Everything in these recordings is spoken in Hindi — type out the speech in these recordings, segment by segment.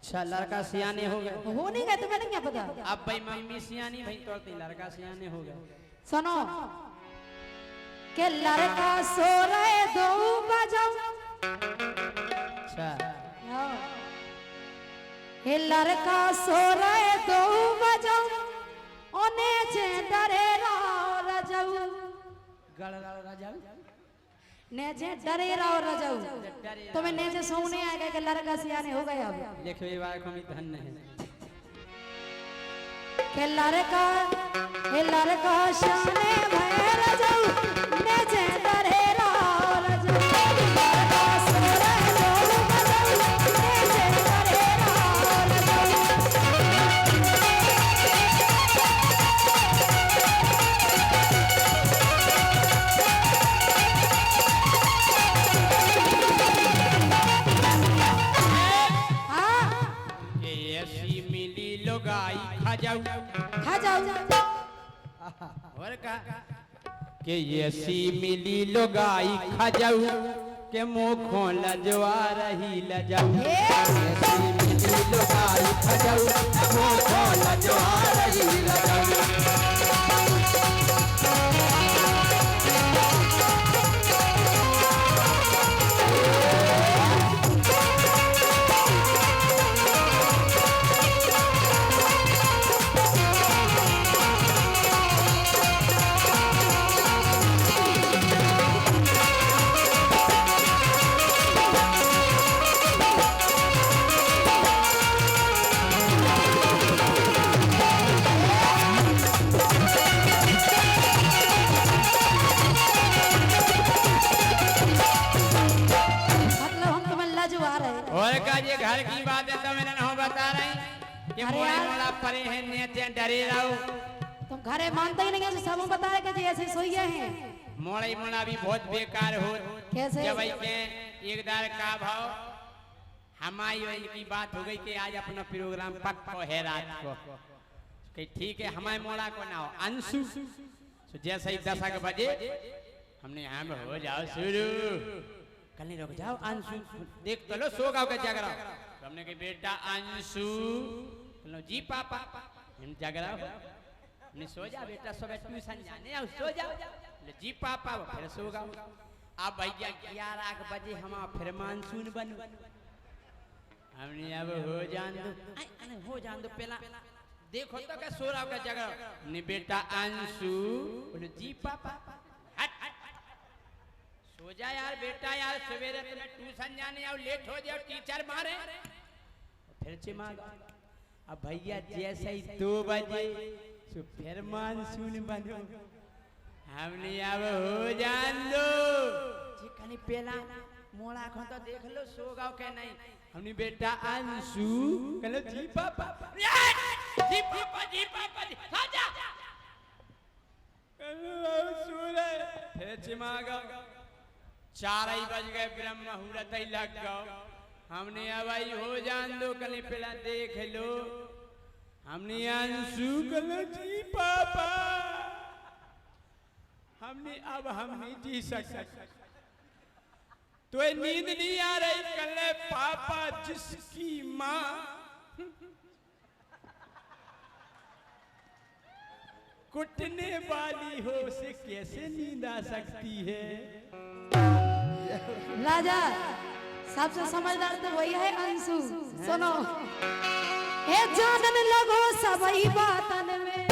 अच्छा लड़का सियाने हो गए हो नहीं गए तुम्हें नहीं क्या पता। अब भाई मम्मी सियानी भाई तो लड़का सियाने हो गए। सुनो के लड़का सो रहे दो बजाओ। अच्छा हे लड़का सो रहे दो बजाओ ओने जे डरे रजाऊ राजाऊ ने जे डरे रजाऊ तुम्हें ने जे सोने आ गए के लड़का सियाने हो गए। अब देखो ये बात कमी धन है के लड़का हे लड़का शाने भय रजाऊ ने जे डरे रजाऊ लड़का सो रहे दो बजाऊ ने जे डरे रजाऊ। खा जाओ और का के ये सी मिली लोगाई खा जाऊ के मुंह खोल लजवा रही लजाऊ ये सी मिली लोगाई खा जाऊ मुंह खोल लजवा रही लजाऊ। और का ये घर की बात है तो मैंने नहीं बता रही कि मोड़े मोड़ा परे हैं नेते डरे रहो। तुम घरे मानते ही नहीं है सब बता रहे कि ऐसे सोई गए हैं। मोड़ा ही मोड़ा भी बहुत बेकार हो कैसे जब के एक दार का भाव हमारी की बात हो गई कि आज अपना प्रोग्राम पक्का है रात को कि ठीक है हमारे मोड़ा को ना हो अंशु तो जैसे ही 10 बजे हमने यहाँ में हो जाओ शुरू कल नहीं रुक जाओ अंशु देख तो लो सो गाँव का जागरा तो हमने कहा बेटा अंशु लो जी पापा हम जागरा हमने सो जा बेटा सुबह ट्यूशन जाने आओ सो जाओ जी पापा फिर सो गाओ अब भैया 11 बजे हम फिर मानसून बनू हमने अब हो जान दो पहला देखो तो क्या सो रहा का जगह हमने बेटा अंशु बोले जी पापा सो जा यार बेटा यार सवेरे तुम्हें ट्यूशन जाने आओ लेट हो जाओ टीचर मारे फिर चिमा अब भैया जैसे ही 2 बजे तो फिर मानसून बनो हमने अब हो जान दो जी कहीं पहला मोड़ा को तो देख लो सो गाओ के नहीं हमने बेटा अंशु कल जी पापा जी पापा जी पापा जी जा सो रहे फिर चिमा गया 4 बज गए ब्रह्म मुहूर्त ही लग गओ हमने अब आई हो जान दो कल पहला देख लो हमने अंशु कल जी पापा हमने अब हम नहीं जी सकते तो नींद नहीं आ रही कल पापा जिसकी माँ कुटने वाली हो उसे कैसे नींद आ सकती है। राजा सबसे समझदार तो वही है अंशु। सुनो हे जानन लगो सबई बातन में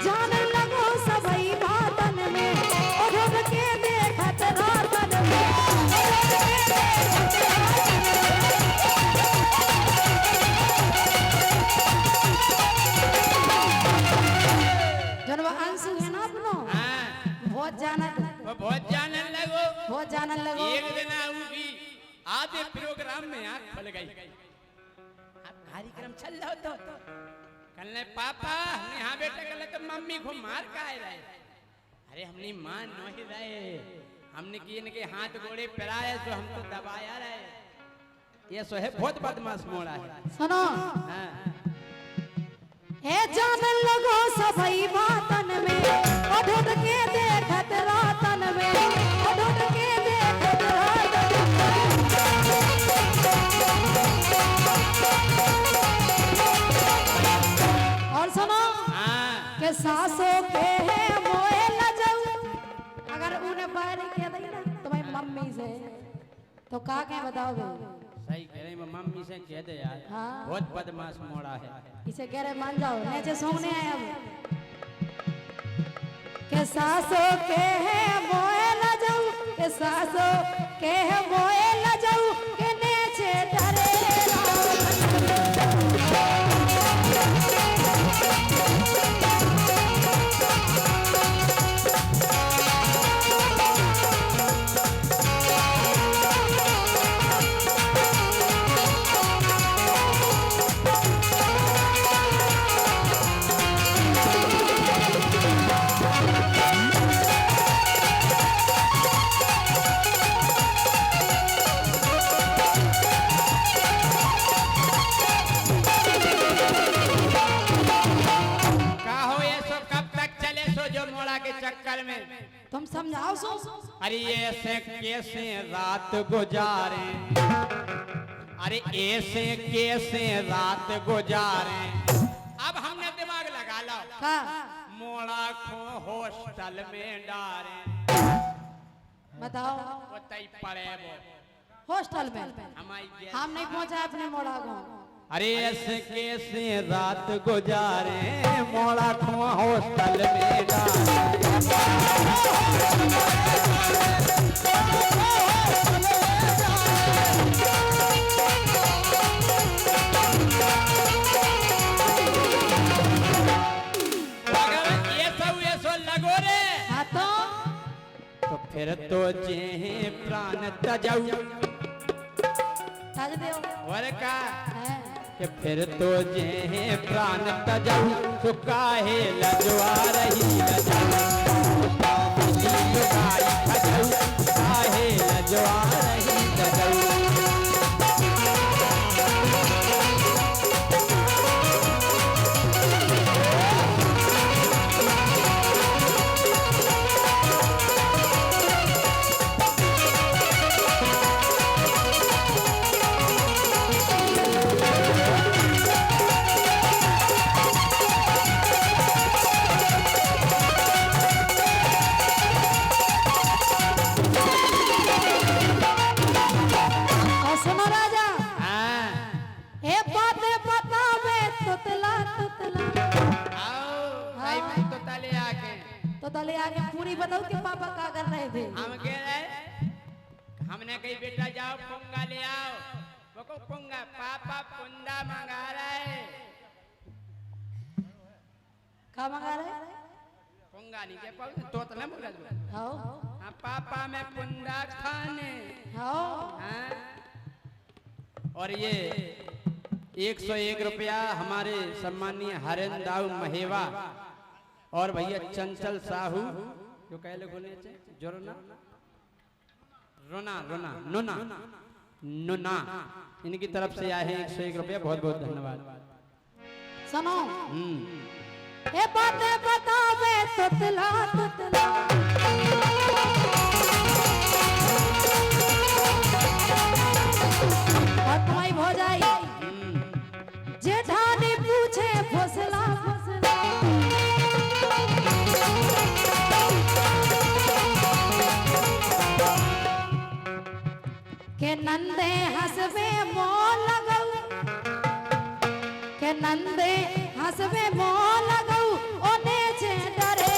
जानन लगो सबई बातन में उठ के देखत रातन में जनवा अंशु है ना अपनो बहुत जानन लगो एक दिन आऊंगी आधे प्रोग्राम में आंख खुल गई अब कार्यक्रम चल रहा तो कल पापा हमने हाँ बेटा कल तो मम्मी को मार का रहे अरे हमने मान नहीं रहे हमने कि इनके हाथ गोड़े पिराए तो हम तो दबाया रहे ये सो है बहुत बदमाश मोड़ा है। सुनो हे जानन लगो सबई बातन में उठ के देखत रातन में उठ के देखत रातन में तो का के बताओ बे? सही कह रही, मम्मी से कह दे यार। हाँ। बहुत बदमाश मोड़ा है। इसे कह रहे मान जाओ, नीचे सोंगने आए अब। के सासो के है मोए न जाऊ, के सासो के है मोए न जाऊ, के नीचे डरे चक्कर में तुम समझाओ सो। अरे ऐसे कैसे रात गुजारे, अरे ऐसे कैसे रात गुजारे। अब हमने दिमाग लगा लो, मोड़ा को हॉस्टल में डारे। बताओ वो तई पड़े वो हॉस्टल में हम नहीं पहुंचा अपने मोड़ा को। अरे ऐसे कैसे रात गुजारे, मोड़ा को हॉस्टल में डारे। तो फिर तो जे प्राण तजाऊ और का कि फिर तो जे प्राण तजाऊ, तो काहे लजवा रही काहे लजवा रही तजाऊ। तले आगे पूरी बताओ कि पापा क्या कर रहे थे। हम कह रहे, हमने कही बेटा जाओ पुंगा ले आओ। वो को पुंगा, पापा पुंदा मंगा रहे। क्या मंगा रहे? पुंगा नहीं के पाओ तो तले बोला दो। हां हां पापा में पुंदा खाने। हां और ये 101 रुपया हमारे सम्मानीय हरेंद्र दाऊ महेवा और भैया चंचल साहू जो कहले बोले जोरना रोना रोना नुना नुना इनकी तरफ से आए हैं 101 रुपया। बहुत बहुत धन्यवाद। सुनो ये बातें बतावे तुतला तुतला और तुम्हारी भौजाई जेठानी पूछे फसला फसला के नंदे हंसवे मोल लगऊ, के नंदे हंसवे मोल लगऊ, ओने जे डरे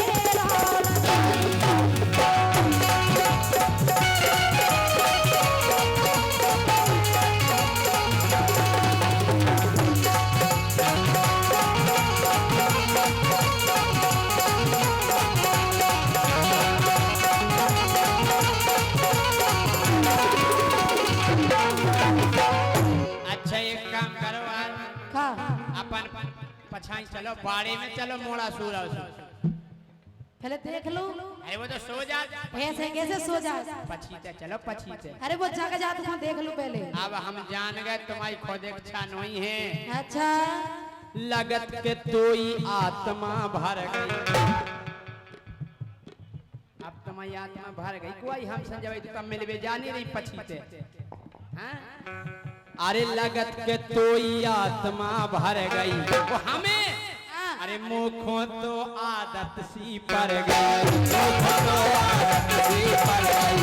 पछाई चलो बाड़े में चलो मोड़ा सूरा पहले देख लो। अरे वो तो सो जा ऐसे कैसे सो जा पछीते चलो पछीते। अरे वो जगह जा तुम देख लो पहले। अब हम जान गए तुम्हारी खुद इच्छा नहीं है। अच्छा लगत के तोई आत्मा भर गई, अब तुम्हारी आत्मा भर गई। कोई हम संजय तो तब मिलवे जानी नहीं पछीते। हाँ? अरे लगत के तोई आत्मा भर गई वो हमें, अरे मुखों तो आदत सी पड़ गई, मुखों तो आदत सी पड़ गई।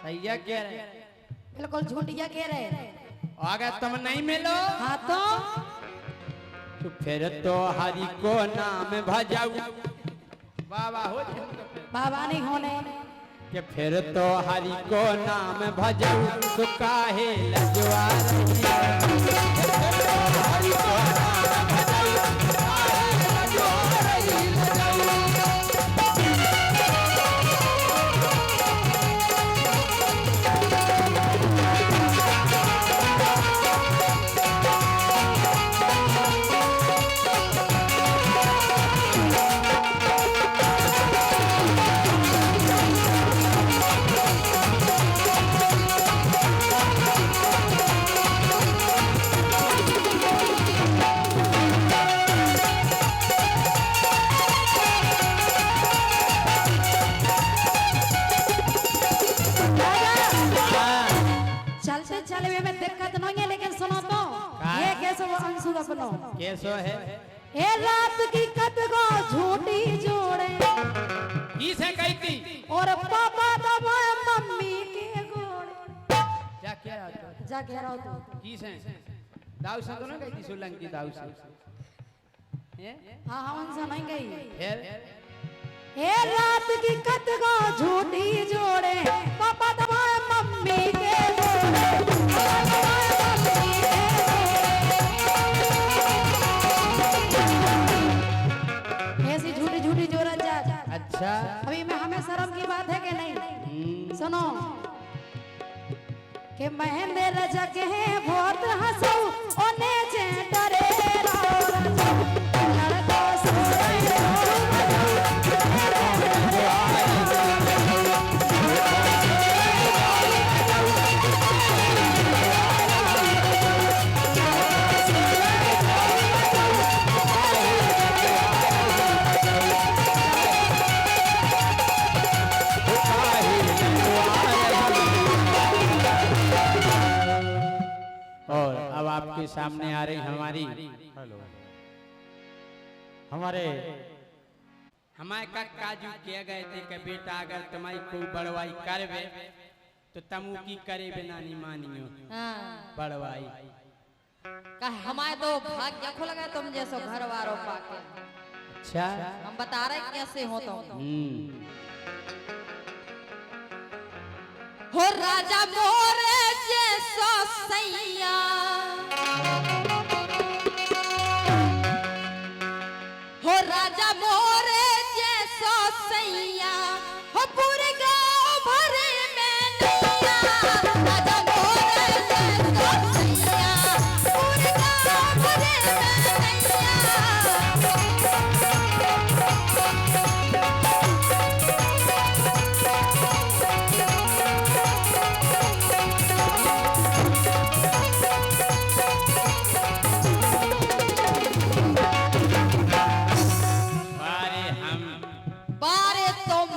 सैया कह रहे बिल्कुल झूठिया कह रहे। अगर तुम नहीं मिलो हाँ तो फिर तो हरि को नाम भजाऊ बाबा हो बाबा नहीं होने कि फिर तो हरि को नाम भजाऊ तो काहे लजवा रही हरि को नाम भजाऊ काहे लजवा रही लजाऊ चलते चलवे में दिक्कत नहीं है, लेकिन सुनो तो ये कैसे वो अंशु अपनो कैसो है ए रात की कद को झूठी जोड़े किसे कहती और पापा दबाए मम्मी के गोड़े। क्या क्या रहा जा कह रहा हो तू किसे दाऊ से तो ना कहती सोलंकी दाऊ से हाँ हाँ उनसे नहीं गई। फिर ए रात की कद को झूठी जोड़े पापा दबाए मम्मी के गोड़े पापा दबाए मम्मी के गोड़े। ऐसी झूठी झूठी जोड़न जा अच्छा अभी में हमें शर्म की बात है कि नहीं। सुनो कि महेंद्र रजा के हैं बहुत हंसो ओने जे डरे लड़का सोए और अब आपके सामने आ रही हमारी हमारे का काजू किए गए थे कि बेटा अगर तुम्हारी कोई बड़वाई करवे तो तमु की करे बिना नहीं मानियो बड़वाई का हमारे तो भाग्य खुल गए तुम जैसो घर वालों पाके। अच्छा हम बता रहे कैसे हो तुम। हो राजा मोरे जैसो सैया हो राजा मोरे जैसो सैया हो पूरे गांव भरे में नैया राजा मोरे जैसो सैया पूरे गांव भरे में नैया। बारे तुम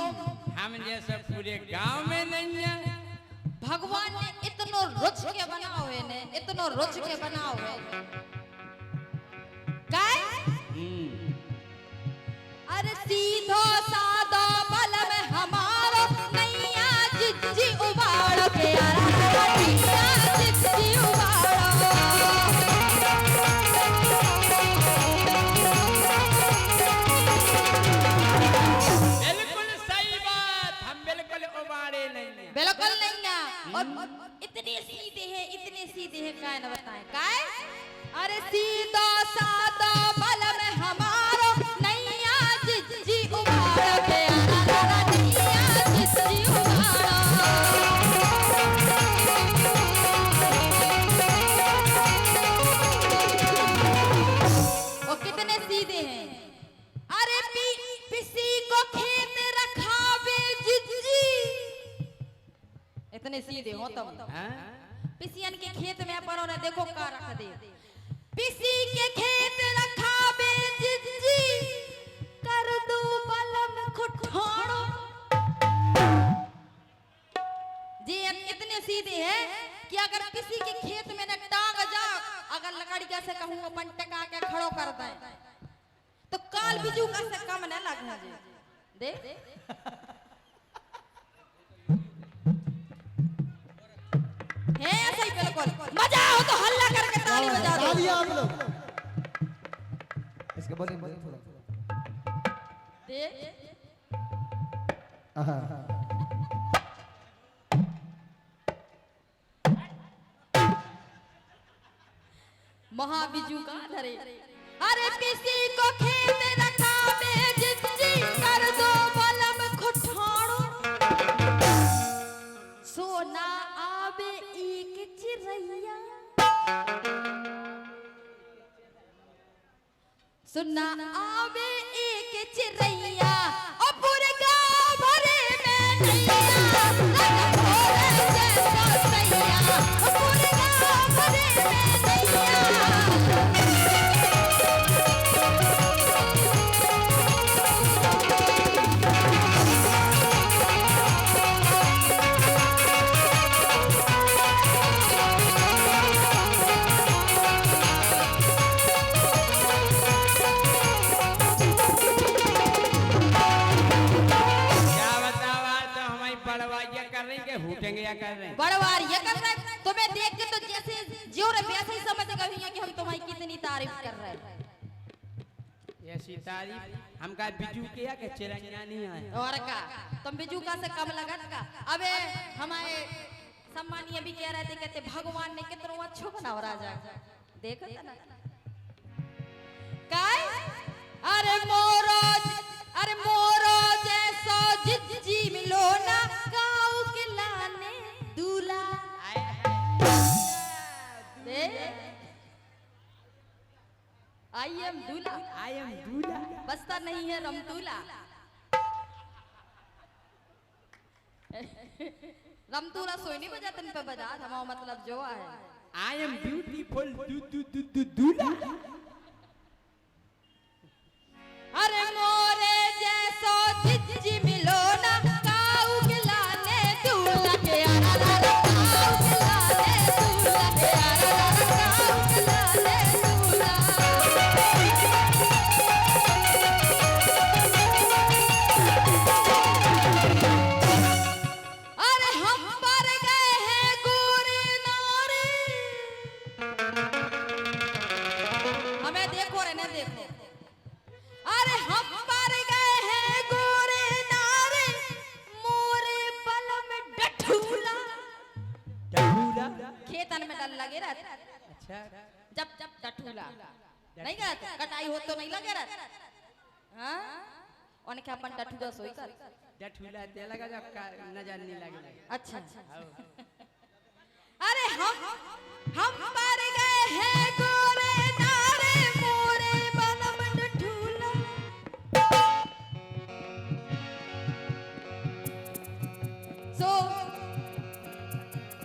हम जैसे पूरे गांव में नहीं है। भगवान ने इतनो रुच के बनाओ है ने इतनो रुच के बनाओ है काय अरे सीधो सादा बल में हमारो नैया जिज्जी उबाड़ के नैया जिज्जी उबाड़। बिल्कुल सही बात हम बिल्कुल उबाड़े नहीं है। बिल्कुल नहीं है। और इतने सीधे हैं काय न बताएं काय अरे सीधा सादा बल में हमारो नैया जिज्जी उबाड़ के नैया जिज्जी उबाड़। और कितने सीधे हैं अरे किसी को खेत रखावे जिज्जी इतने सीधे हो तुम। पिसियन के खेत में परो ने देखो का रख दे पिसी के खेत रखावे जिज्जी कर दू बलम खुठाड़ो जी। इतने सीधे हैं कि अगर किसी के खेत में न टांग जा अगर लकड़ी कैसे कहूँ अपन टका के खड़ो कर दे तो काल बिजू का से कम न लगना जी दे है ऐसा ही बिल्कुल मजा हो तो हल्ला करके ताली बजा दो तालियां आप लोग इसके बोले थोड़ा दे आहा महाबिजू का धरे अरे किसी को खेत रखा बेजिज्जी कर दो बलम खुठाड़ो सोना आवे एक चिरैया सुना आवे एक चिरैया और पूरे गांव भरे में नैया लगा भोरे जैसा सैया और पूरे गांव भरे में नैया हुटेंगे या कर रहे हैं बड़वार ये कर रहे हैं तुम्हें देख के तो जैसे जो रे वैसे ही समझ गए कि हम तुम्हारी कितनी तारीफ कर रहे हैं ऐसी तारीफ हमका बिजू किया के चिरंजना नहीं आए और का तुम बिजू का से कम लगत का अबे हमारे सम्मानीय भी कह रहे थे कहते भगवान ने कितना अच्छा बनाओ राजा देखो ना काय अरे मोरो जैसो जिज्जी मिलो ना गाँव के लाने दूल्हा दे आई एम दूल्हा बसता नहीं है रमतूला रमतूला सोई नहीं बजा तन पे बजा हमारा मतलब जो है आई एम ब्यूटीफुल दूल्हा अरे मोरे जैसो जिज्जी मिलो ना काऊ के लाने दूल्हा के आरा लाला काऊ के लाने दूल्हा के आरा लाला काऊ के लाने दूल्हा अरे हम पर गए हैं गोरी नारी हमें देखो रे न देखो अरे हम पर गए हैं गोरे नारे मोरे बलम डठूला खेतन में डल लगे रहता अच्छा जब डठूला नहीं करत कटाई हो तो नहीं लगे रहता हां ओने के अपन डठूला सोई कर डठूला ते लगा जब का नजर नहीं लगे अच्छा अरे हम पर गए हैं गोरे नारे मोरे बलम डठूला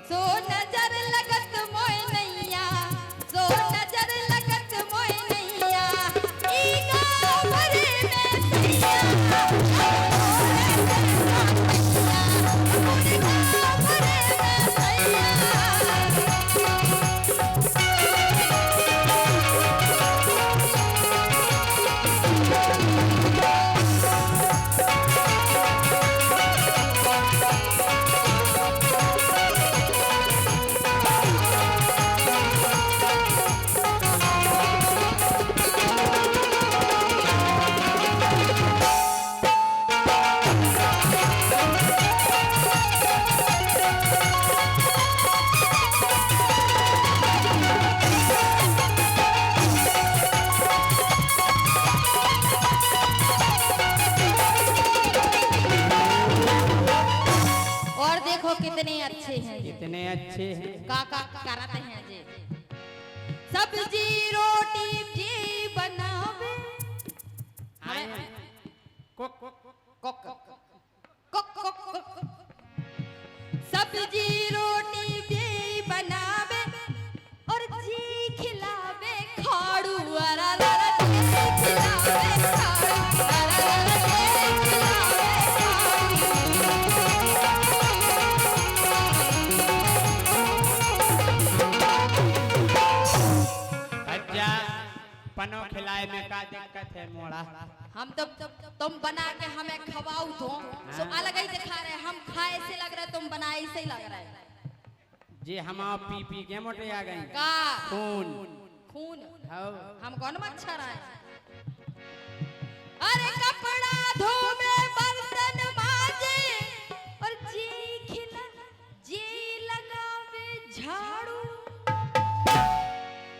सो नजर लगत मोय नैया सो नजर लगत मोय नैया ई गाँव भरे में सैया पूरे गाँव भरे में सैया और देखो कितने अच्छे हैं ये कितने अच्छे हैं काका करते हैं जी सब्जी रोटी जी बनावे कोक सब्जी रोटी भी बनावे और जी खिलावे खाड़ू अरा रा रा जी खिलावे खाड़ू अरा रा रा जी खिलावे अच्छा पनो खिलाए में का दिक्कत है है मोड़ा। हम तो तुम बना के हमें खवाओ तो सो अलग ही दिखा रहे, हम खाए से लग रहा है, तुम बनाए से ही लग रहा है। जे हम पी पी के मोटे आ गए का खून खून हाँ। हम कौन मच्छर आए। अरे कपड़ा धोवे बर्तन माजे और जी खिला जी लगावे झाड़ू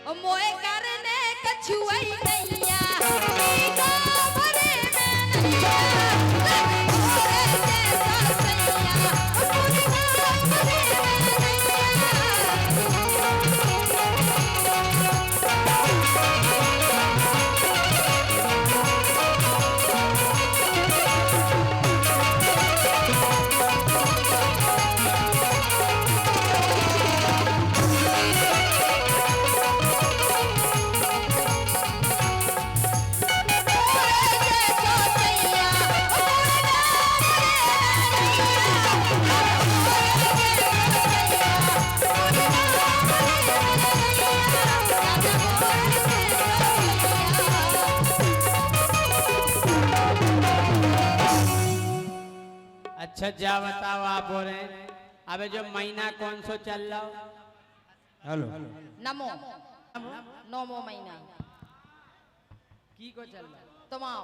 और मोए करने कछुआई नैया गोबरे में नैया गोरे जैसा सैया पूरी गोबरे में अच्छा जा बताओ आप बोल रहे हैं अबे जो महीना कौन सो चल रहा हो? हेलो नमो नौमो महीना की को चल रहा तुम आओ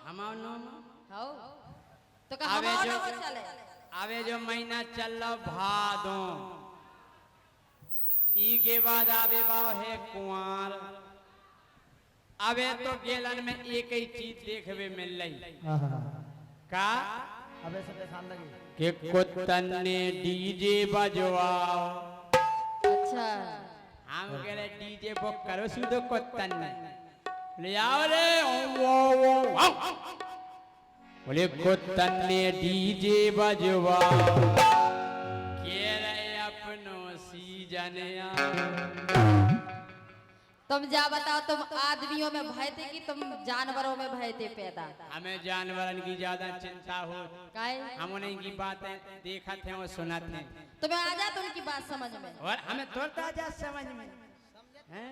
हमाओ नो हो तो का आवे हमारा जो- नौमो चले अबे जो महीना चल रहा भादो ई के बाद आवे बाव है कुंवार। अबे तो गेलन में एक ही चीज देखवे मिल रही का अबे सबके सामने कि कुत्तन ने डीजे बजवाओ। अच्छा हम कह रहे डीजे बुक करो सीधो कुत्तन ने ले आओ रे ओ ओ ओ बोले कुत्तन ने डीजे बजवाओ कह रहे अपनो सीजन तुम जा बताओ, तुम आदमियों में भय थे कि तुम जानवरों में भय थे पैदा? हमें जानवरन की ज्यादा चिंता हो, काहे? हम उन्हीं की बातें देखते हैं और सुनाते हैं तुम्हें आ जाता उनकी बात समझ में? और हमें थोड़ा जा समझ में हैं?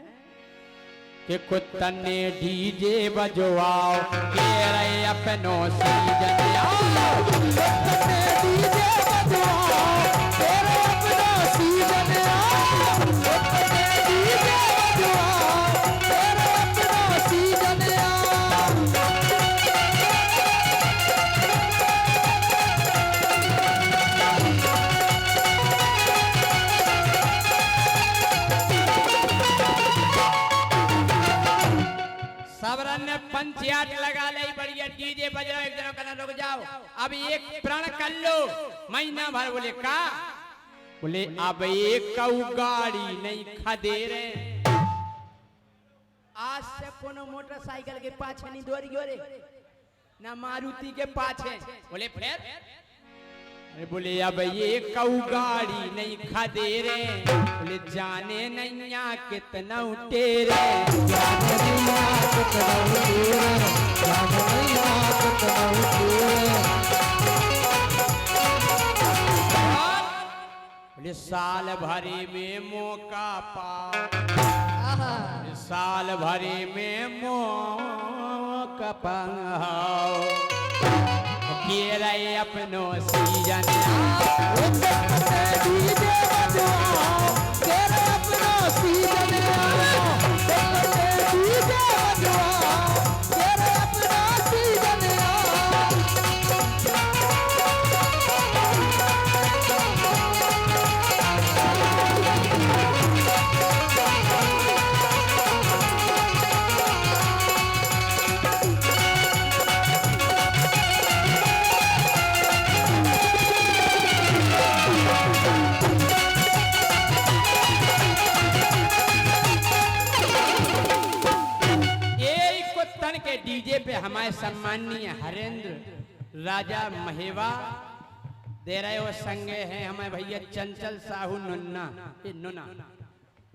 कि कुत्तन ने डीजे बजवाओ के रहे अपनो सीजन आओ कुत्तन ने डीजे बजवाओ के रहे अपनो सीजन आओ कुत्तन ने डीजे बजवाओ के रहे अपनो सीजन आओ। सबरन ने पंचायत लगा ली बढ़िया डीजे बज रहा एक जनो कहना रुक जाओ अब एक प्रण कर लो महीना भर। बोले का बोले अब एक गाड़ी नहीं खदे रे आज से कोनो मोटरसाइकिल के पाछे नहीं दौड़ियो रे ना मारुति के पाछे। बोले फिर अरे बोले अब ये गाड़ी नहीं खदे रे बोले जाने नैया कितना टेरे जाने नैया कितना टेरे जाने नैया कितना टेरे बोले साल भरे में मौका पाओ आहा, साल भरे में मौका पाओ के रहे अपनो सीजन आओ डीजे बजवाओ के रहे अपनो सीजन आओ डीजे बजवाओ के रहे अपनो सीजन आओ। के डीजे पे हमारे सम्माननीय हरेंद्र राजा महेवा दे रहे हो संगे हैं हमारे भैया चंचल साहू नुन्ना नुना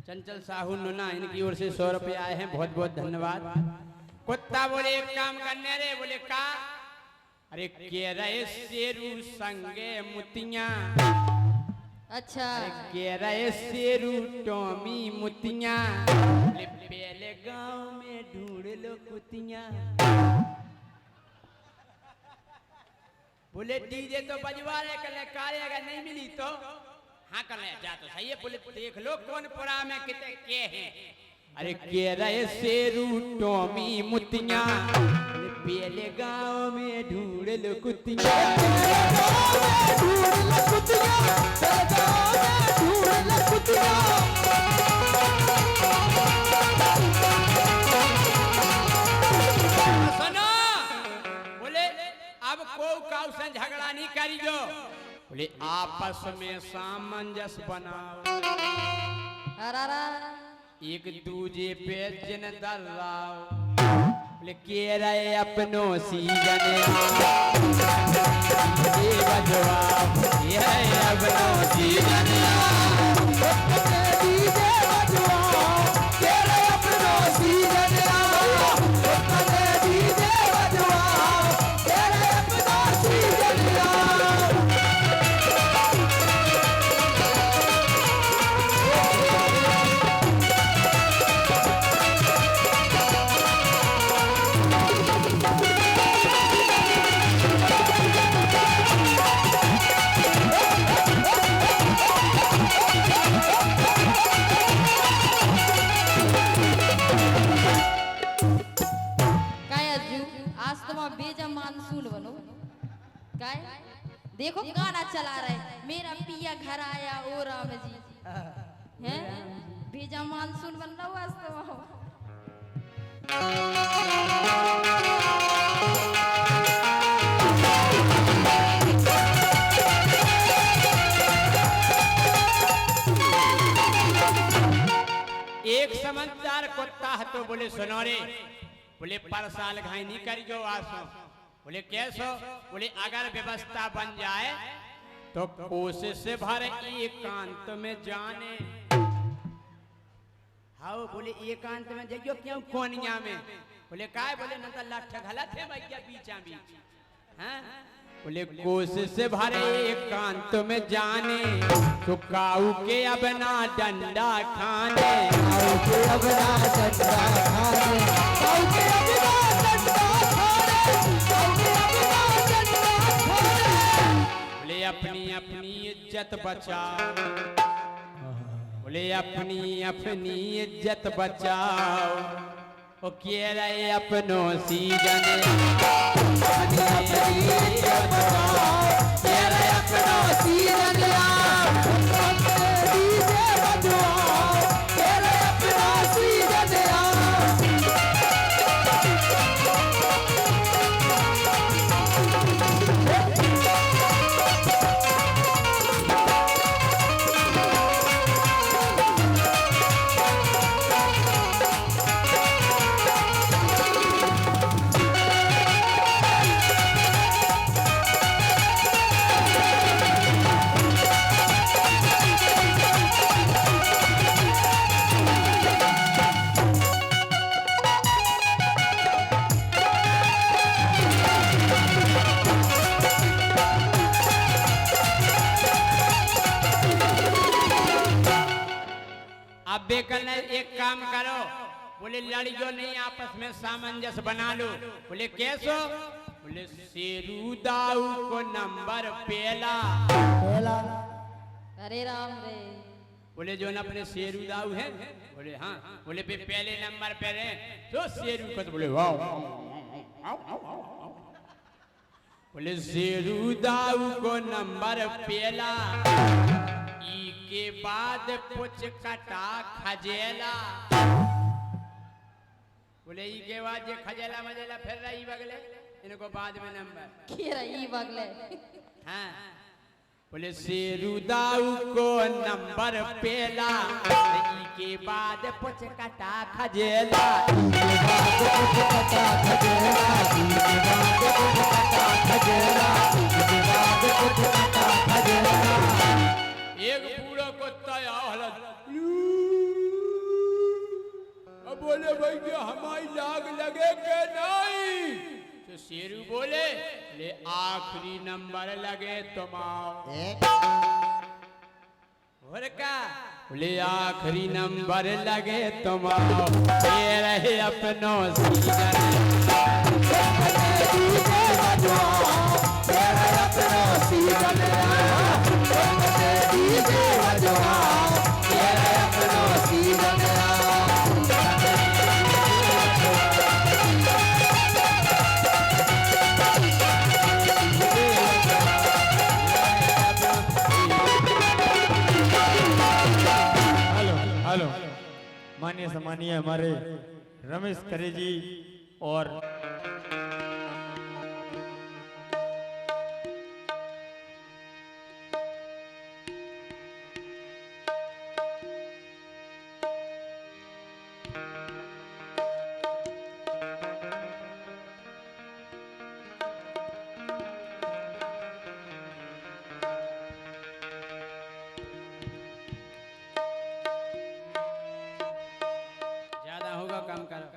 चंचल साहू नुना इनकी ओर से 100 रुपये आए हैं, बहुत बहुत धन्यवाद। कुत्ता बोले एक काम करने रे बोले का अरे के रहे शेरू संगे मुतिया अच्छा के रहे शेरू टोमी मुतिया पहले गांव में ढूंढ लो कुतियां। बोले डीजे तो बजवा रहे कल काले अगर नहीं मिली तो हाँ कल जा तो सही है। बोले देख लो कौन पुरा में कितने के हैं। अरे के रहे शेरू टोमी मुतियां पहले गांव में ढूंढ लो कुतियां। सुनो बोले अब को काउ से झगड़ा नहीं करी जो। बोले आपस में सामंजस्य बनाओ। अरारा एक दूजे पे जन दलाओ। बोले के रहे अपनों सीजन ये बजवाओ ये अपनों सीजन डीजे बजवाओ के रहे अपनों सीजन डीजे बजवाओ के रहे अपनों सीजन। बेजा मानसून बनो काय देखो गाना चला रहे मेरा पिया घर आया ओ राम जी हैं बेजा मानसून बन रहा वास्तव। एक समझदार कुत्ता है तो बोले सुनो रे। बोले पर साल घाई नहीं करी जो आसो। बोले कैसो। बोले अगर व्यवस्था बन जाए तो कोशिश से भर एकांत में जाने। हाँ बोले एकांत में जाइयो क्यों कोनिया में। बोले काय। बोले न तो लठ गलत है भैया बीचा बीच। हाँ बोले कोशिश से भरे एकांत में जाने तो काऊ के अब ना डंडा खाने। काऊ के अब ना डंडा खाने काऊ के अब ना डंडा खाने काऊ के अब ना डंडा खाने। बोले अपनी अपनी इज्जत बचाओ। बोले अपनी अपनी इज्जत बचाओ ओ के रहे अपनों सीजन अपनी इज्जत बचाओ के रहे अपनों सीजन डीजे बजवाओ के रहे अपनों सीजन। अब बेकल एक काम करो। बोले लड़ियो नहीं आपस में सामंजस्य बना लो। बोले कैसो। बोले शेरू दाऊ को नंबर पहला। अरे राम रे। बोले जो न अपने शेरू दाऊ है। बोले हाँ। बोले पहले नंबर पे रहे तो शेरू को तो बोले वाओ। बोले शेरू दाऊ को नंबर पहला के बाद पुछ कटा खजेला। बोले ई के बाद ये खजेला मजेला फिर रही बगले इनको बाद में नंबर के रही बगले। हाँ बोले शेरू दाऊ को नंबर पहला ई के बाद पुछ कटा खजेला। एक बूढ़ा कुत्ता अब बोले भैया हमारी लाग लगे के नहीं। तो शेरू बोले ले आखिरी नंबर लगे तुम आओ। और का बोले आखिरी नंबर लगे तुम आओ ये रहे अपनों सीजन हेलो माननीय सम्मानीय हमारे रमेश खरे जी और ज्यादा होगा कम करो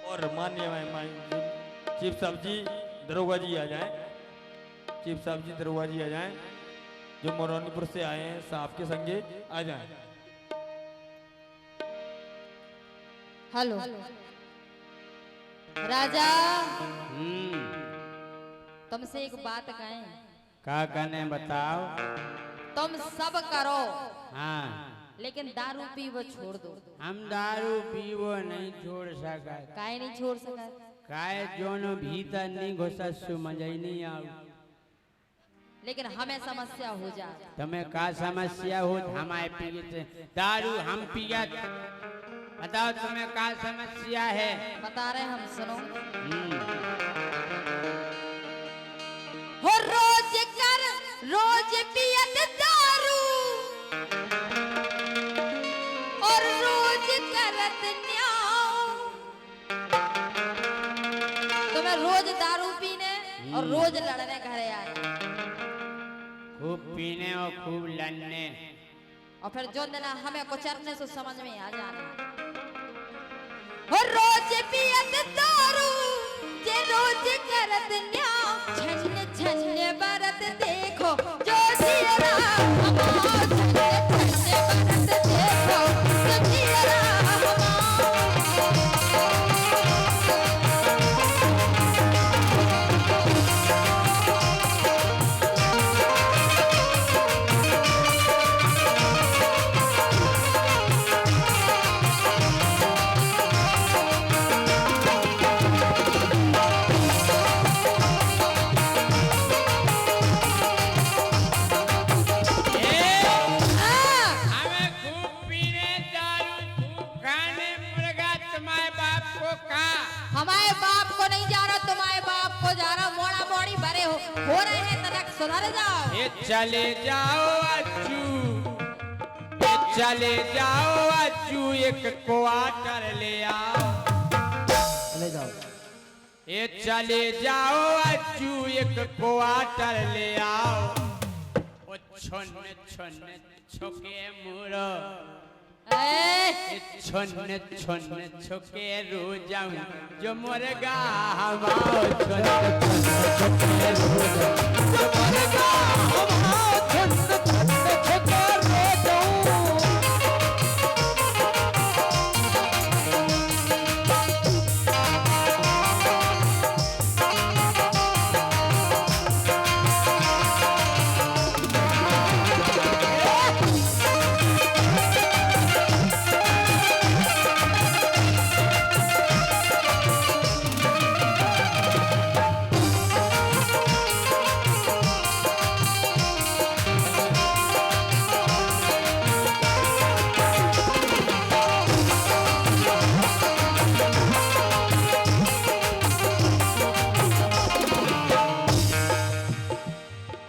और माननीय मेहमान चीफ साहब जी दरोगा जी आ जाएं। चीफ साहब जी दरोगा जी आ जाएं जो मोरानीपुर से आए हैं साहब के संगे आ जाएं। हेलो राजा तुमसे एक बात कहें का कहने बताओ तुम सब करो हाँ लेकिन दारू पीवो छोड़ दो हम दारू पीवो नहीं छोड़ सका काहे नहीं छोड़ सका काय जोनो भीतर नहीं घुसा समझ ही नहीं आओ लेकिन हमें समस्या हो जाए तुम्हें का समस्या हो हमारे पीते दारू हम पिया बताओ तुम्हें का समस्या है बता रहे हम सुनो हम्म, हो रोज पियत दारू और रोज करत न्याय तुम्हें रोज दारू पीने और रोज लड़ने घरे आए खूब पीने और खूब लड़ने और फिर जो दिन हमें कुचरने से समझ में आ जाना हो रोज पियत दारू जे रोज करत न्याय झन्ने झन्ने बरत देखो जो जियरा हमार झन्ने झन्ने बरत देखो जो जियरा हमें खूब पीने दारू खूब खाने मुर्गा तुम्हारे बाप को का हमारे बाप को नहीं जा रहा तुम्हारे बाप को जा रहा मोड़ा मोड़ी भरे हो रहे हैं तनक सुधर जाओ ये चले जाओ अज्जू ये चले जाओ अज्जू एक क्वार्टर ले आओ ले जाओ ये चले जाओ अज्जू एक क्वार्टर ले आओ ओ छोने छोने छोके मुरो ए, छोने छोने छोके रो जाऊं जो मुर्गा हमाओ छोने छोने छोके रो जाऊं जो मुर्गा हमाओ छोने छोने छोके रो जाऊं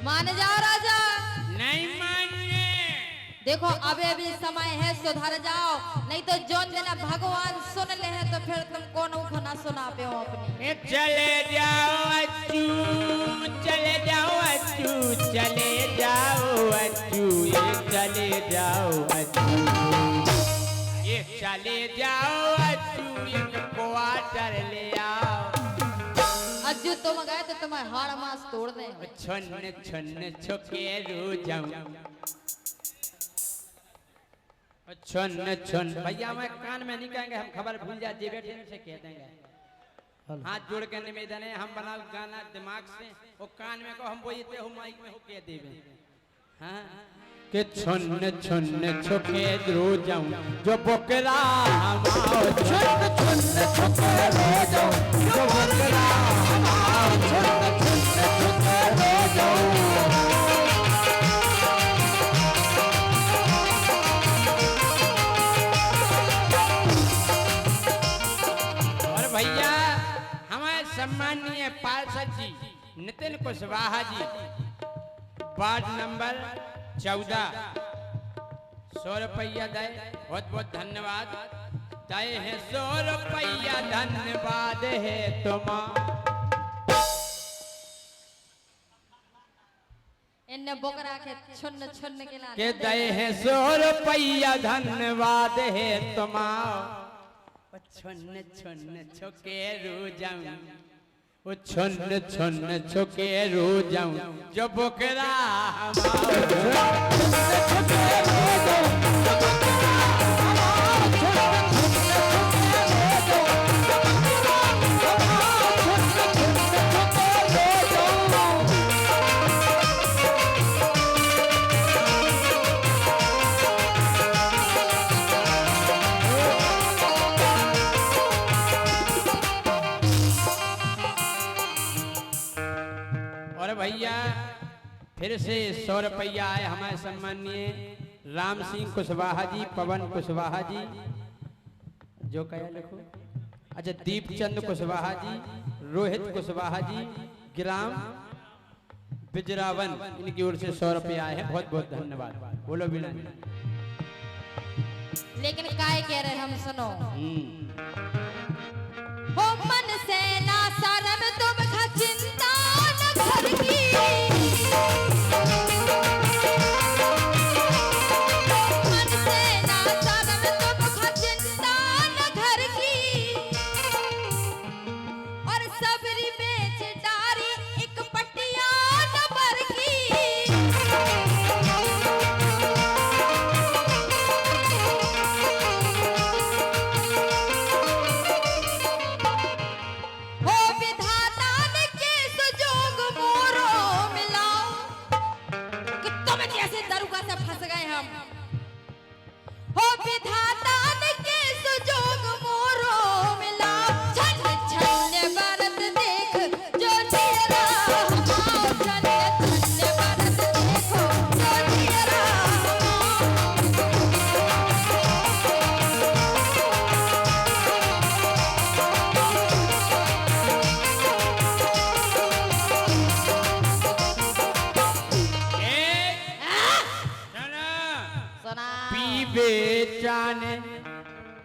मान जाओ राजा नहीं मानिए देखो अभी अभी समय है सुधर जाओ नहीं तो जोन देना भगवान सुन ले है तो फिर तुम कौन उनको ना सुना पे हो अपनी ये चले जाओ अज्जू चले जाओ अज्जू चले जाओ अज्जू ये चले जाओ अज्जू ये के चले जाओ अज्जू एक क्वार्टर ले आओ। अज्जू तुम गए तो तुम्हारे हाड़ मांस तोड़ दे। छन्न छन्न छुके रो जाऊं, छन्न छन्न। भैया मैं कान में नहीं कहेंगे, हम खबर भूल जा जेबे से कह देंगे। हाथ जोड़ के निवेदन है, हम बना गाना दिमाग से, वो कान में को हम बोलते हो माइक में हो कह देवे। हाँ के छन्न छन्न छुके रो जाऊं जो बकरा हमाओ, छन्न छन्न छुके रो जाऊं जो बकरा हमाओ, छन्न छन्न छुके रो जाऊं। और भैया हमारे सम्मानीय पार्षद जी नितिन कुशवाहा जी, वार्ड नंबर 14, 100 रुपया दे, बहुत बहुत धन्यवाद। दे है 100 रुपया, धन्यवाद है तुम। इन्ने बोकरा के छुन्न छुन्न के ला के दे है 100 रुपया, धन्यवाद है तुम। छुन्न छुन्न छुके रो जाऊं, वो छुन्न छुन्न छुके रो जाऊं जो बकरा भैया फिर से 100 रुपया आए हमारे सम्मानीय राम सिंह कुशवाहा जी, पवन कुशवाहा जी, जो कया लिखो, अच्छा दीपचंद कुशवाहा जी, रोहित कुशवाहा जी, ग्राम बिजरावन, इनकी ओर से 100 रुपया आए हैं, बहुत बहुत धन्यवाद। बोलो बिना। लेकिन काय कह रहे हम सुनो। हो मन से ना शर्म तुम खा चिंता न घर की, मन से ना शर्म तुम खा चिंता न घर की, और सबरी बेच डारी एक पटिया न भर की।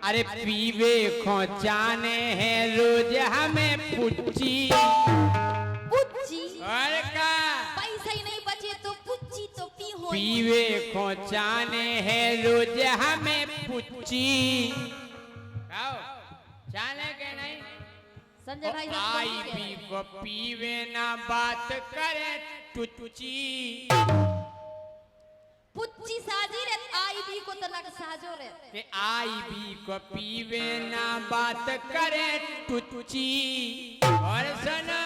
अरे पीवे खोचाने हैं रोज हमें पुच्ची, पुच्ची और का पैसा ही नहीं बचे तो पुच्ची तो पी हो। पीवे खोचाने हैं रोज हमें पुच्ची। आओ जाने के नहीं संजय भाई आई भी को पीवे ना बात करे टुच्ची। पुच्ची साजी रे आई भी को तनक साजो रे के आई भी को पीवे ना बात करे टुच्ची। और सुनो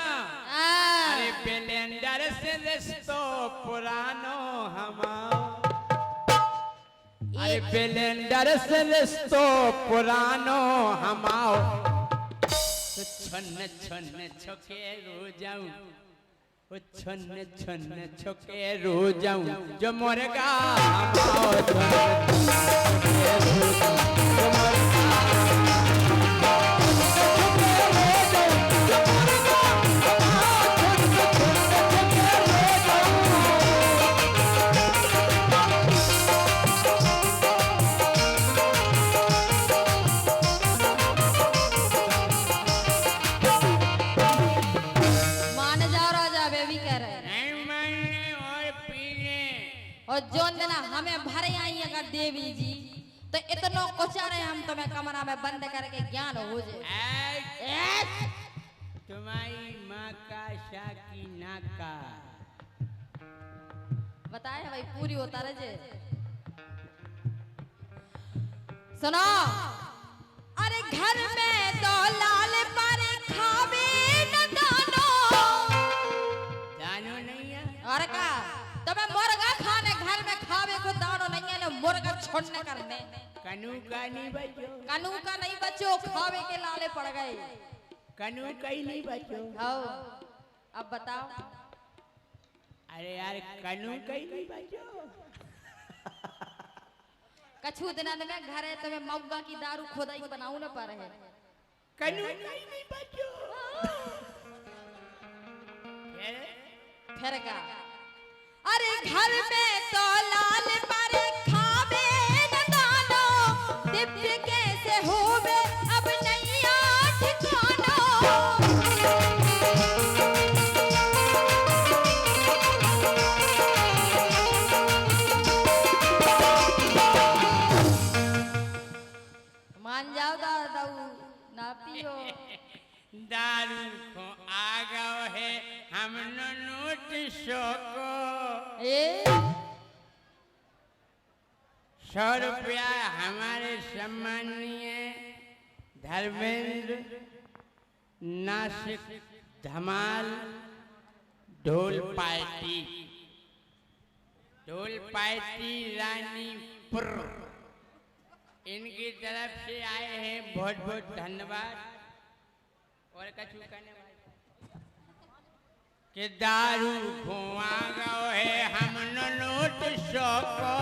अरे बेलेंडर से रिश्तो पुरानो हमाओ, अरे बेलेंडर से रिश्तो पुरानो हमाओ। तो छन्न छन्न छोके रो जाऊं, वो छन्न छन्न छोके रो जाऊं जो मुर्गा हमाओ। छन्न रो जाऊं जो मुर्गा और जोन देना हमें भरे आई अगर देवी जी तो तो इतना कोचारे हम तुम्हें कमरा में बंद करके ज्ञान हो जाए। तुम्हारी माँ का शाकी नाका बताए भाई पूरी होता रहे। सुनो, अरे घर में तो लाल पर खावे न दानो। जानो नहीं है और का तुम्हें मुर्गा खाने घर में खावे को दानो नहीं है ना मुर्गा छोड़ने करने। कनू का नहीं बचो, कानू का नहीं बचो, खावे के लाले पड़ गए। कनू का ही नहीं बचो। आओ अब बताओ। अरे यार कनू का ही नहीं बचो। कछु दिन में घर है तुम्हें मौगा की दारू खोदाई बनाऊ न पर है। कनू का ही नहीं बचो। फिर का अरे घर में तो लाल पर खावे न दानो। दिव्य कैसे होवे अब नैया ठिकानो। मान जाओ दाऊ ना पियो। दारू को आ गओ है हम नोटिसो को। ए 100 रुपया हमारे सम्मानीय धर्मेंद्र नासिक धमाल ढोल पार्टी रानीपुर इनकी तरफ से आए हैं। बहुत बहुत धन्यवाद। और कछु करने वाले कि दारू खुआ गओ है हम नोटिसो को।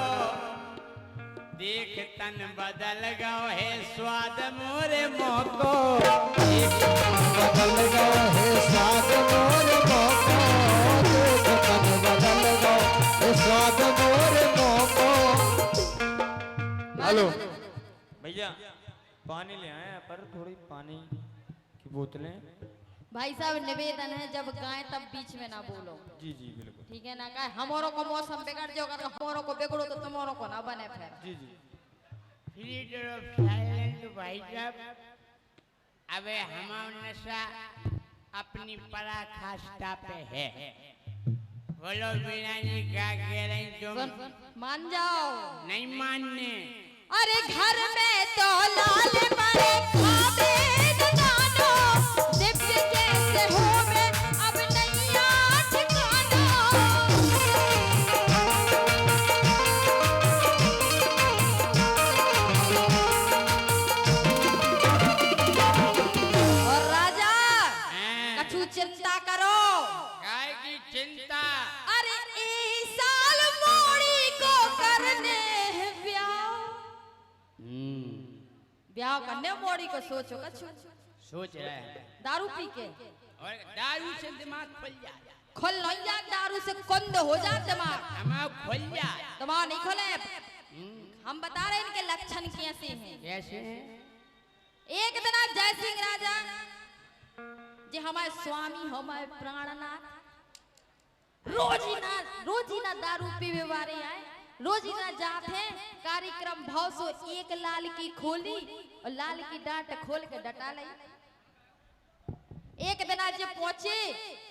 देख तन बदल गओ है स्वाद मोरे मोको। बदल गया है स्वाद मोर मोको। देख तन बदल गया है स्वाद मोर मोको। हेलो भैया पानी ले आए पर थोड़ी पानी की बोतलें। भाई साहब निवेदन है जब गाय तब बीच में ना बोलो। जी जी बिल्कुल। ठीक है ना। कहे हमारों को मौसम बिगड़ जाओ, अगर हमारों को बिगड़ो तो तुम्हारों को ना बने फिर। जी जी फ्रीडम ऑफ साइलेंट भाई साहब। अबे हमारा नशा अपनी पराकाष्ठा पे है। बोलो वीरा जी क्या कह रही तुम? मान जाओ। नहीं मानने। अरे घर में तो लाल पर खावे न दानो। दिव्य कैसे होवे अब नैया ठिकानो। और राजा कछु चिंता करो। काय की चिंता? अरे इस साल मोड़ी को करने है ब्याह। ब्याह करने मोड़ी को सोचो कछु। सोच रहे हैं। दारू पी के और दारू से दिमाग खुल जाए। खुल नहीं जा, दारू से कुंद हो जा दिमाग। दिमाग खुल जाए। दिमाग नहीं खुले। हम बता रहे हैं इनके लक्षण कैसे हैं। कैसे हैं? एक दिन आप जय सिंह राजा जी हमारे स्वामी हमारे प्राणनाथ रोजीना दारू पीवे वाले आए। रोजीना जाते कार्यक्रम भाव सो एक लाल की खोली और लाल की डांट खोल के डटा ली। एक दिन आज पहुंचे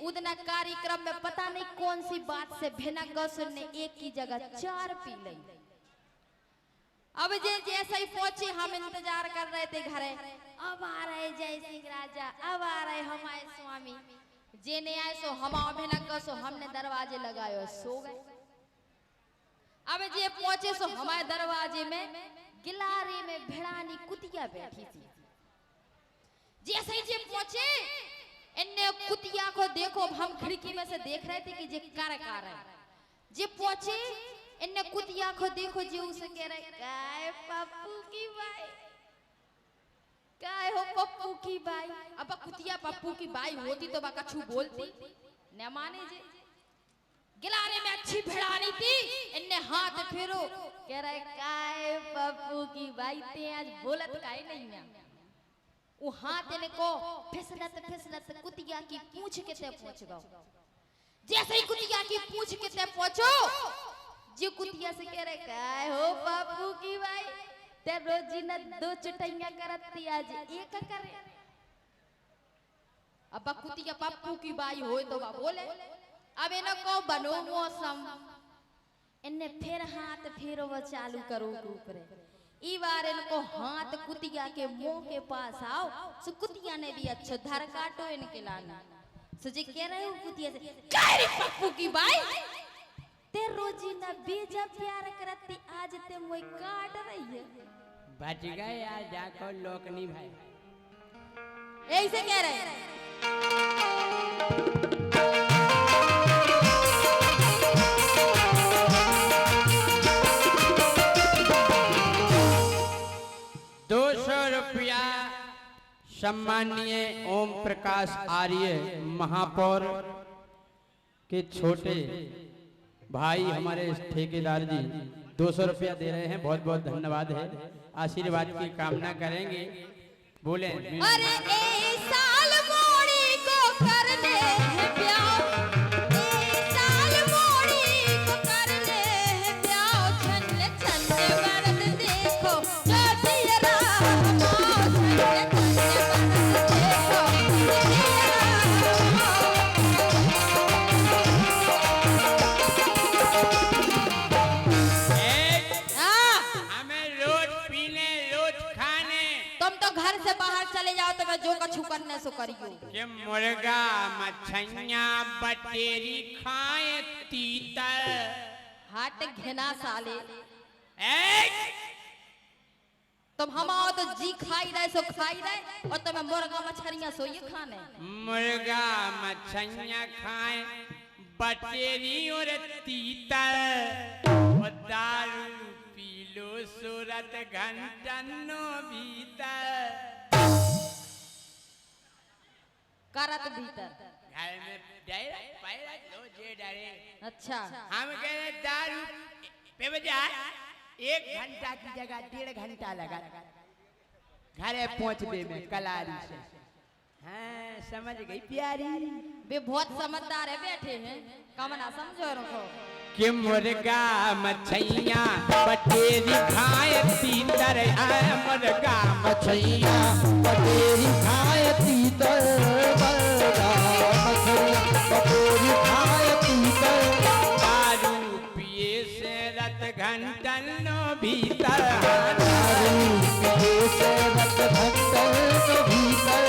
उदना कार्यक्रम में पता नहीं कौन सी बात से भिनक गौ ने एक की जगह 4 पी ली। अब जैसे ही पहुंचे हम इंतजार कर रहे थे घरे। अब आ रहे जय सिंह राजा, अब आ रहे हमारे स्वामी। जेने आए सो हम भिनक गौ सो हमने दरवाजे लगाए और सो गए। अब जे पहुंचे सो हमारे दरवाजे में गिलारे में भिड़ानी कुतिया बैठी थी। जैसे ही जे पहुंचे इन्ने कुतिया को देखो, हम खिड़की में से देख रहे थे कि जे कर है। जे पहुंचे इन्ने कुतिया को देखो जी उसे कह रहे काय पप्पू की बाई, काय हो पप्पू की बाई। अब कुतिया पप्पू की बाई होती तो कछु बोलती न माने जे। गिलारे में अच्छी भिड़ानी थी, इन्ने हाथ फेरो कह रहे काय पप्पू की बाई ते आज बोलत काहे नहीं है। वो हाथ इनको फिसलत कुतिया की पूंछ के ते पहुंच गओ। जैसे ही कुतिया की पूंछ के ते पहुंचो जी कुतिया से कह रहे काय हो पप्पू की बाई ते रोजी न 2 चुटैया करती आज एक करे। अब कुतिया पप्पू की बाई होए तो बा बोले अब इन्हें को बनो मौसम इन्हें फिर हाथ फेरो वो चालू करो ऊपर ई बार इनको हाथ कुतिया के मुंह के पास आओ सो कुतिया ने भी अच्छा धर काटो इनके लाना सो जे कह रहे हो कुतिया से क्या रे पप्पू की बाई ते रोजी ना बेजा प्यार करती आज ते मोई काट रही है बच गए यार जाको लोकनी भाई ऐसे कह रहे हैं ₹200 सम्मानीय ओम प्रकाश आर्य महापौर के छोटे भाई हमारे ठेकेदार जी ₹200 दे रहे हैं। बहुत बहुत धन्यवाद है। आशीर्वाद की कामना करेंगे। बोले अरे ए साल मोड़ी को करने है प्यार ए साल मोड़ी को करने है प्यार छन्ने छन्ने बरत देखो तेरा छन्ने छन्ने बरत देखो हमें रोज पीने रोज खाने तुम तो घर से बाहर चले जाओ तो मैं जो कछु करने सो करियो ये मुर्गा मछलियाँ बटेरी खाए तीतर हाट घिना साले ए तुम हम आओ तो जी खाई रहे सो खाई रहे और तुम्हें मुर्गा मछलियां सो ये खाने मुर्गा मछलियाँ खाए बटेरी और तीतर और दारू पी लो सूरत घंटनो भीतर करत भीतर घर में डायरा पैरा लो जे डारे अच्छा हम कह रहे दारू पे बजा 1 घंटा की जगह 1.5 घंटा लगा घरे पहुंचने में कलारी से। हाँ समझ गई प्यारी वे बहुत समझदार है बैठे हैं कमना समझो रखो कि मुर्गा मछलियाँ बटेरी खाए तीतर मुर्गा मछैया बटेरी खाए तीतर मुर्गा मछैया बटेरी खाए तीतर दारू पिए से रत घंटनो भीतर दारू पिए से रत घंटन भीतर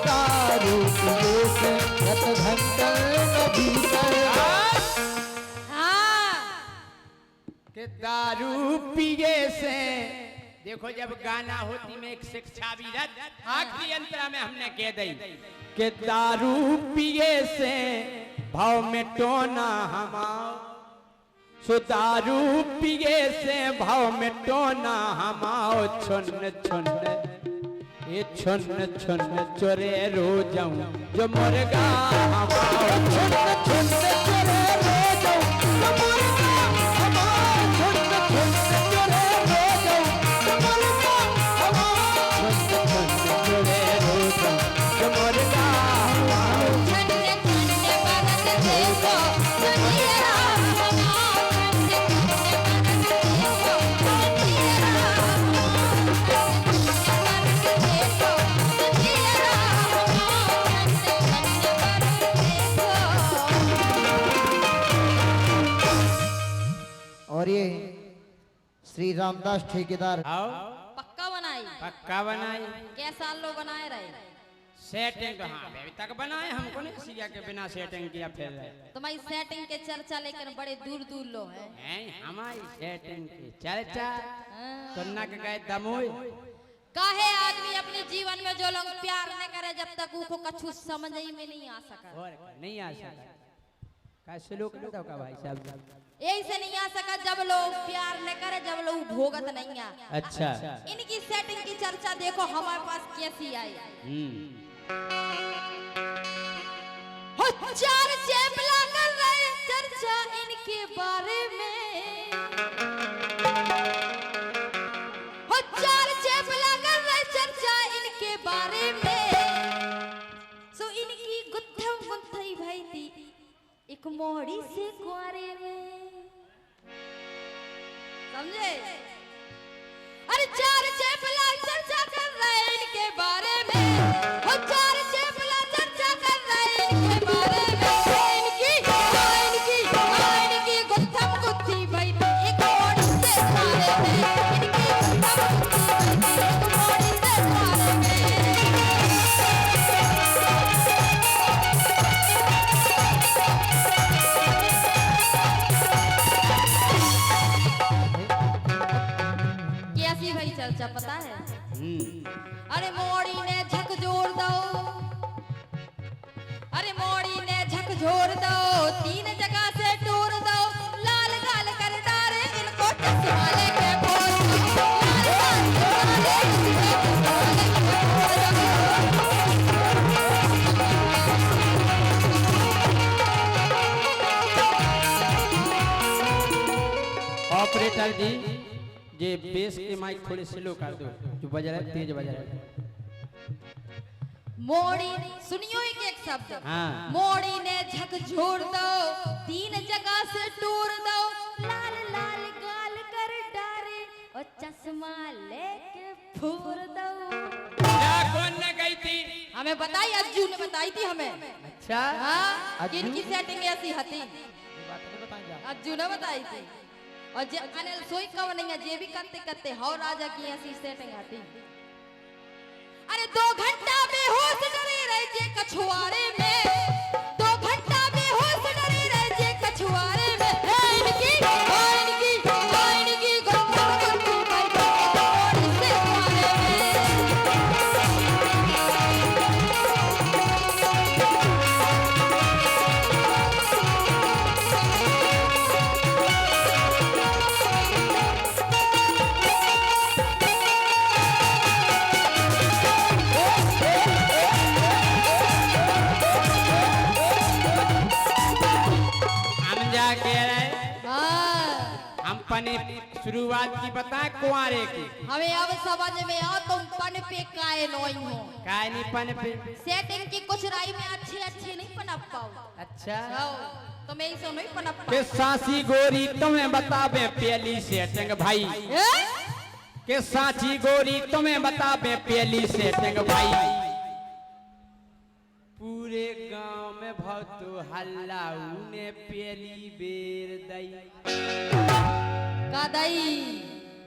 दारू पिए से रत घंटन भीतर हाँ कि दारू पिए से देखो जब गाना होती में एक शिक्षा भी रत आखिरी अंतरा में हमने कह दी कि दारू पिए से भाव में टोना हमाओ सो दारू पिए से भाव में टोना हमाओ छुन छुन ये छुन छुन चोरे रो जाऊं जो मुर्गा हमाओ छुन छुन चोरे रो जाऊं जो मुर्गा हमाओ छुन छुन चोरे रो जाऊं जो मुर्गा हमाओ छुन छुन चोरे रो जाऊं जो मुर्गा हमाओ ठंडे ठंडे बरत देखो दुनिया ठंडे ठंडे बरत देखो दुनिया और ये श्री रामदास ठेकेदार आओ पक्का बनाई पक्का बनाई क्या साल लो बनाए रहे सेटिंग हाँ अभी तक बनाए हमको नहीं सिया के बिना सेटिंग किया फिर तुम्हारी सेटिंग के चर्चा लेकर बड़े दूर दूर लो है हैं हमारी सेटिंग की चर्चा हाँ। तो नक गए दमोई काहे आदमी अपने जीवन में जो लोग प्यार न करे जब तक उनको कछु समझ ही में नहीं आ सका और नहीं आ सका कैसे लोग बताओ का भाई साहब यही से नहीं आ सका जब लोग प्यार न करे जब लोग भोगत नहीं आ अच्छा इनकी सेटिंग की चर्चा देखो हमारे पास कैसी आई हो चार चेपला कर रहे चर्चा इनके बारे में हो चार चेपला कर रहे चर्चा इनके बारे में सो इनकी गुत्थम गुत्थई भाई थी एक मोड़ी से कुआरे में समझे अरे चार चेपला चर्चा कर रहे हैं इनके बारे में, और चार चेपला चर्चा कर रहे हैं इनके बारे में। इनकी गुत्थम गुत्थी बैठी एक मोड़ी से सारे में, इनकी गुत्थम गुत्थी बैठी एक मोड़ी से सारे में। कैसी भाई चर्चा पता है? अरे मोड़ी ने झक जोड़ दो, अरे मोड़ी ने झक जोड़ दो, तीन जगह से टूर दो, लाल गाल कर डारे इनको चश्मा लेके बोल दो, लाल गाल कर डारे इनको ऑपरेटर जी ये बेस के माइक थोड़े स्लो कर दो, जो बज रहा है तेज बज रहा है। मोड़ी सुनियो एक शब्द। हाँ। मोड़ी ने झक झोर दो, तीन जगह से टूर दो, लाल लाल गाल कर डारे और चश्मा लेके फूर दो। क्या कौन ने गई थी? हमें बताई, अज्जू ने बताई थी हमें। अच्छा हाँ, अज्जू? इनकी सेटिंग ऐसी हती, अज्जू ने बताई थी। और जे अनिल सोई कव नहीं है, जे भी करते करते हो राजा की ऐसी सेटिंग आती। अरे 2 घंटा बेहोश डरे रहे जे कछुआरे में, 2 घंटा बेहोश डरे रहे जे कछुआरे में। इनकी गुत्थम गुत्थी बैठी एक मोड़ी से सारे में। पने शुरुआत की बताए कुआरे की। हमें अब समझ में आओ तुम पन पे काहे नोई हो। काय नहीं पन पे? सेटिंग की कुछ राय में अच्छे नहीं पनप पाओ। अच्छा तो मैं इसे नहीं पनप के पाओ। सासी गोरी तुम्हें बताबे पहली सेटिंग भाई, के साची गोरी तुम्हें बताबे पहली सेटिंग भाई। पूरे गांव में बहुत हल्ला उने पहली बेर दई कादई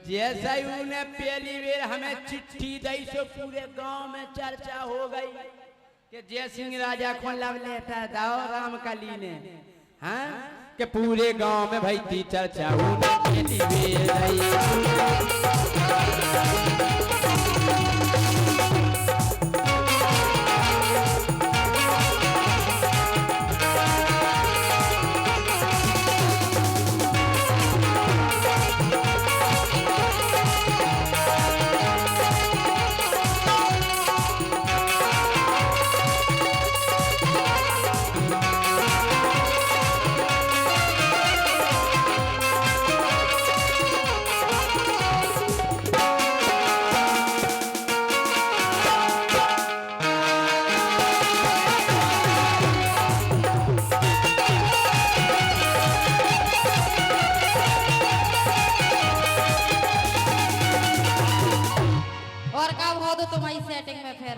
जैसा ही उन्हें पहली बेर हमें चिट्ठी दई सो पूरे गांव में चर्चा हो गई कि जय सिंह राजा को लव लेटर दाओ राम कली ने। हाँ कि पूरे गांव में भाई थी चर्चा उन्हें पहली बेर दई।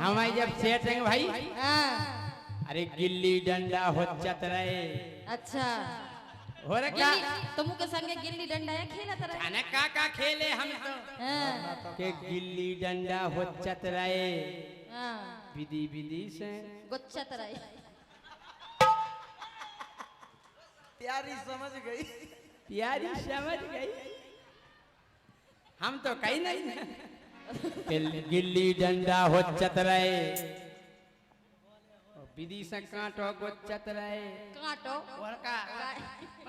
हमारी जब सेटिंग भाई अरे गिल्ली डंडा हो चतरे। अच्छा हो रहा क्या? तुम के संगे गिल्ली डंडा या खेला तरह? खाना का खेले हम तो के गिल्ली डंडा हो चतरे विधि विधि से गुच्छत रहे। प्यारी समझ गई, प्यारी समझ गई, हम तो कहीं नहीं। गिल्ली डंडा हो चतरे विधि से कांटो गोचत रहे। कांटो और का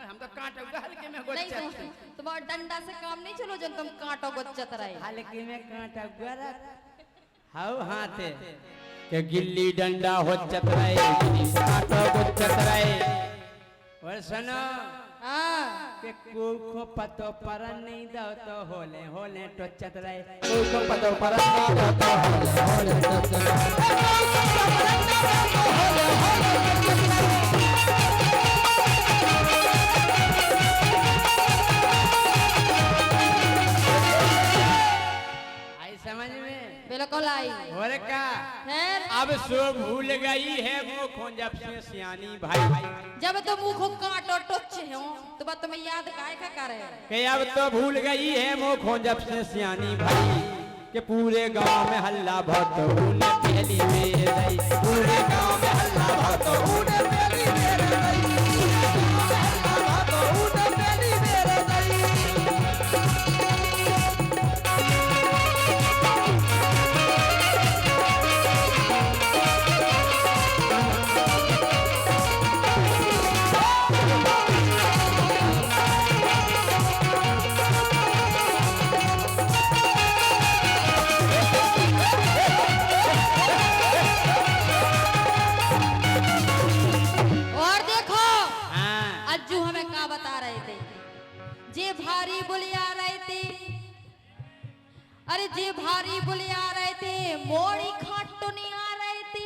हम तो कांटो हल्के में नहीं गोचत तो तुम्हारा डंडा से काम नहीं चलो जब तुम कांटो गोचत रहे। हल्के में कांटो गरत हाउ हाथे के गिल्ली डंडा हो चत रहे विधि से कांटो गोचत रहे। और सुनो के को पतो पर नहीं दो तो होले होले टोचत रहे। को पतो पर नहीं दो तो होले होले टोचत लाई। और का फिर अब सो भूल गई है वो खों जब से सियानी भाई। जब तो मुंह को काटो टोच हो तो बात तुम्हें याद काहे का करे के अब तो भूल गई है वो खों जब से सियानी भाई के पूरे गांव में हल्ला बहुत ऊने पहली मेरे गई। पूरे गांव में हल्ला बहुत ऊने पहली मेरे गई। भारी बुलिया रहे थे। अरे जे भारी बुलिया रहे थे मोड़ी खाटो नहीं आ रहे थे।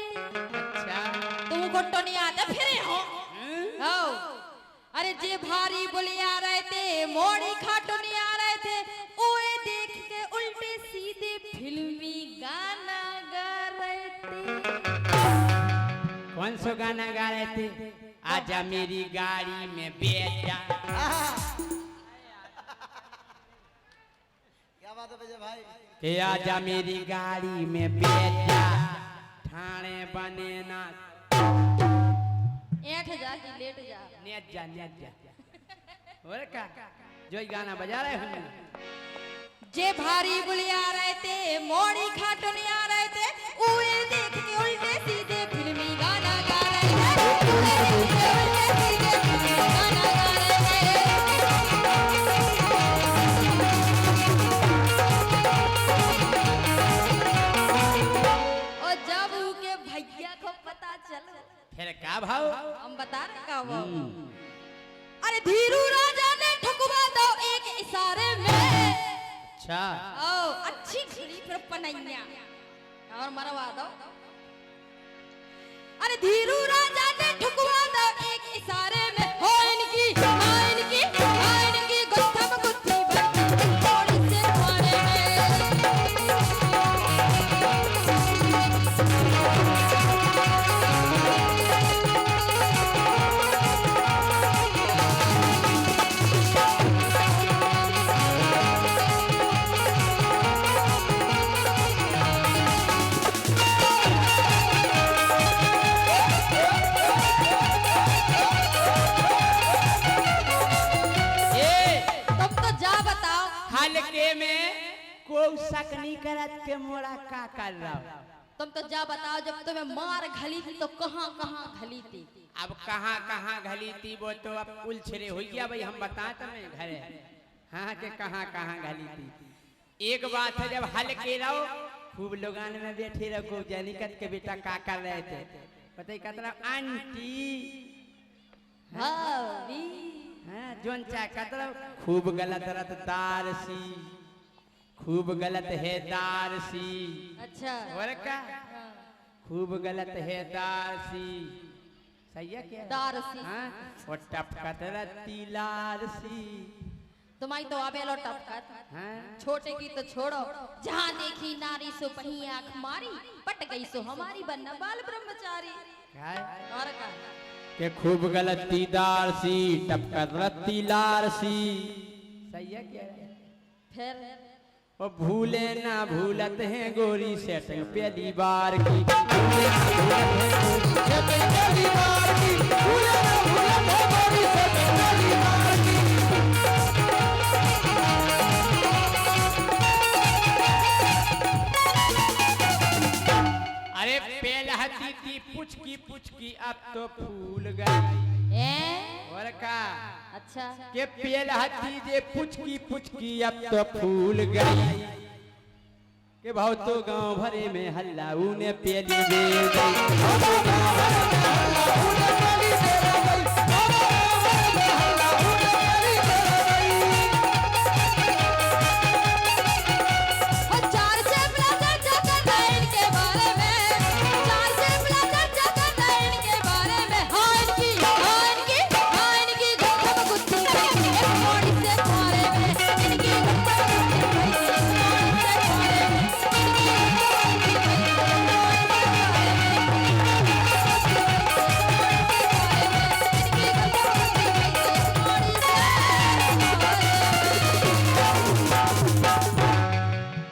अच्छा तुमको तो नहीं आते फिर हो अरे जे भारी बुलिया रहे थे मोड़ी खाटो नहीं आ रहे थे। ओए देख के उल्टे सीधे फिल्मी गाना गा रहे थे। कौन सा गाना गा रहे थे? आजा मेरी गाड़ी में बैठ जा। क्या बात है भैया भाई? के आजा मेरी गाड़ी में बैठ जा ठाणे बने ना। ऐठ जा कि लेट जा। नेट जा नेट जा। और का जो गाना बजा रहे हैं जे भारी बुलिया रहे थे मोड़ी खाटो नहीं आ रहे थे। उए देख के उल्टे सीधे फिल्मी गाना गा रहे थे। उए देख के उल्टे सीधे फिल्मी गाना गा रहे थे। और जब उनके भैया को पता चला फिर का भाव? हम बता रहे का भाव। अरे धीरू राजा ने ठुकवा दो एक इशारे में। अच्छा ओ अच्छी खड़ी फिर पनैया और मरवा दो। अरे धीरू राजा ने ठुकवा दो एक इशारे में। हो इनकी गुत्थम गुत्थी बनती थोड़ी से थाने में। हल्के में कोई शक नहीं करत के मोड़ा का कर रहा। तुम तो जा बताओ जब तुम्हें मार घली थी तो कहाँ कहाँ घली थी। अब कहाँ घली थी वो तो अब उलझरे हो गया भाई। हम बता तुम्हें घरे हाँ के कहाँ घली थी। एक बात है जब हल्के रहो खूब लोगान में बैठे रहो खूब जनिकत के बेटा का कर रहे थे पता ही कतरा आंटी हाँ जोन चा कतरा खूब गलत रत दारसी खूब गलत है दारसी। अच्छा और का खूब गलत है दारसी सही है क्या? दारसी हाँ और टपकत रती लारसी। तुम्हारी तो आबे लो टपकत। हाँ छोटे की तो छोड़ो जहाँ देखी नारी सो पही आँख मारी पट गई सो हमारी बनना बाल ब्रह्मचारी। और का के खूब गलती दारसी टपकत रती लारसी सही है क्या? फिर और भूले ना भूलत हैं गोरी सेटिंग पहली बार की। भूले ना भूलत हैं सेटिंग पहली बार की। भूले ना भूलत हैं गोरी सेटिंग पहली बार की। अरे पहलहती थी पुचकी अब तो फूल गई। और का अच्छा के पहलहती जे पुचकी अब तो फूल गई। के भाव तो गांव भरे में हल्ला उने पहली बेर गई।